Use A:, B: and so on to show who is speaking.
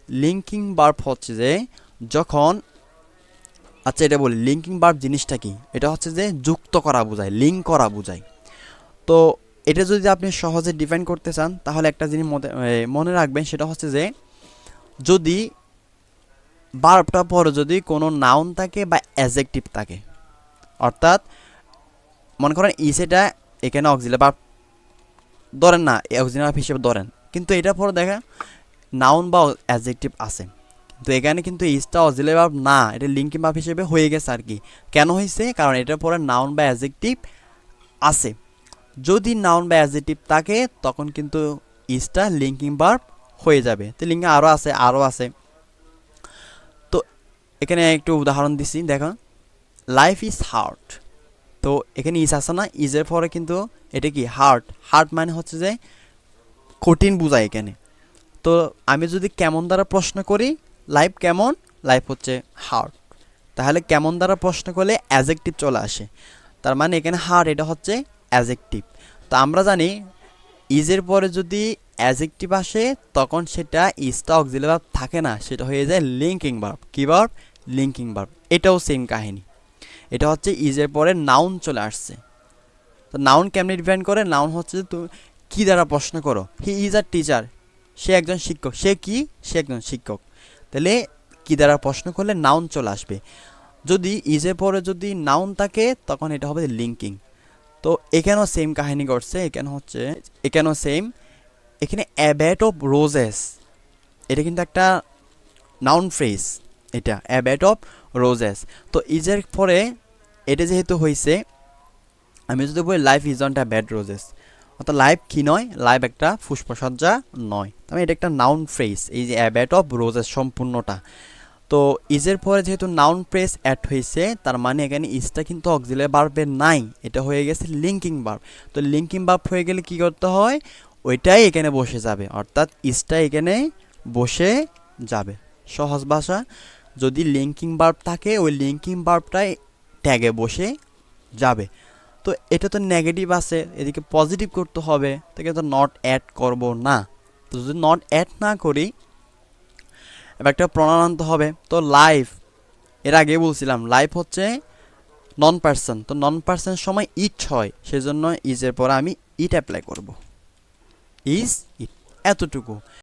A: Linking verb হচ্ছে যে যখন, আচ্ছা এটা বলি লিঙ্কিং ভার্ব জিনিসটা কি, এটা হচ্ছে যে যুক্ত করা বোঝায়, লিঙ্ক করা বোঝায়। তো এটা যদি আপনি সহজে ডিফাইন করতে চান তাহলে একটা জিনিস মনে রাখবেন, সেটা হচ্ছে যে যদি ভার্বটা পরে যদি কোনো নাউন থাকে বা অ্যাডজেক্টিভ থাকে, অর্থাৎ মনে করেন ইস, এটা এখানে অক্সিলারি ভার্ব ধরেন না, অক্সিলারি ভার্ব হিসেবে ধরেন, কিন্তু এটা পরে দেখা নাউন বা অ্যাডজেক্টিভ আছে, কিন্তু এখানে কিন্তু ইসটা অক্সিলারি ভার্ব না, এটা লিঙ্কিং ভার্ব হিসেবে হয়ে গেছে আর কি। কেন হয়েছে? কারণ এটার পরে নাউন বা অ্যাডজেক্টিভ আছে। যদি নাউন বা অ্যাডজেক্টিভ থাকে তখন কিন্তু ইসটা লিঙ্কিং ভার্ব হয়ে যাবে। তো লিঙ্কিং আরও আছে। তো এখানে একটু উদাহরণ দিছি, দেখো লাইফ ইজ হার্ড। তো এখানে ইজ আছে না, ইজের পরে কিন্তু এটা কি হার্ড, হার্ড মানে হচ্ছে যে কঠিন বোঝায় এখানে। তো আমি যদি কেমন দ্বারা প্রশ্ন করি, লাইফ কেমন, লাইফ হচ্ছে হার্ড, তাহলে কেমন দ্বারা প্রশ্ন করলে অ্যাজেক্টিভ চলে আসে, তার মানে এখানে হার্ড এটা হচ্ছে অ্যাজেক্টিভ। তো আমরা জানি ইজের পরে যদি অ্যাজেক্টিভ আসে তখন সেটা ইজটা অক্সিলারি ভার্ব থাকে না, সেটা হয়ে যায় লিঙ্কিং ভার্ব। কি ভার্ব? Linking verb. এটাও সেম কাহিনী, এটা হচ্ছে ইজের পরে নাউন চলে আসছে। তো নাউন কেমনে ডিফাইন করে? নাউন হচ্ছে যে তুমি কী দ্বারা প্রশ্ন করো, হি ইজ আ টিচার, সে একজন শিক্ষক, সে কি, সে একজন শিক্ষক, তাহলে কী দ্বারা প্রশ্ন করলে নাউন চলে আসবে। যদি ইজের পরে যদি নাউন থাকে তখন এটা হবে লিঙ্কিং। তো এখানেও সেম কাহিনী ঘটছে, এখানেও সেম। এখানে অ্যা ব্যাট অফ রোজেস, এটা কিন্তু একটা নাউন ফ্রেজ, এটা অ্যা ব্যাট অফ রোজেস। তো ইজের পরে এটা যেহেতু হয়েছে, আমি যদি বলি life is not a bad roses, অর্থাৎ লাইফ কি নয়, লাইফ একটা পুষ্পসজ্জা নয়, তবে এটা একটা নাউন ফ্রেজ, এই যে অ্যা ব্যাট অফ রোজেস সম্পূর্ণটা। তো ইজের পরে যেহেতু নাউন ফ্রেজ অ্যাড হয়েছে, তার মানে এখানে ইজটা কিন্তু অক্সিলারি ভার্বের নাই, এটা হয়ে গেছে লিঙ্কিং ভার্ব। তো লিঙ্কিং ভার্ব হয়ে গেলে কি করতে হয়, ওইটাই এখানে বসে যাবে, অর্থাৎ ইজটা এখানে বসে যাবে। সহজ ভাষা, যদি লিঙ্কিং ভার্ব থাকে ওই লিঙ্কিং ভার্বটাই ট্যাগে বসে যাবে। তো এটা তো নেগেটিভ আছে, এদিকে পজিটিভ করতে হবে, তাকে তো নট অ্যাড করব না। তো যদি নট অ্যাড না করি, এবার একটা প্রণাম আনতে হবে। তো লাইফ, এর আগে বলছিলাম লাইফ হচ্ছে নন পার্সন, তো নন পার্সনের সময় ইট হয়, সেজন্য ইজের পরে আমি ইট অ্যাপ্লাই করব, ইজ ইট, এতটুকু।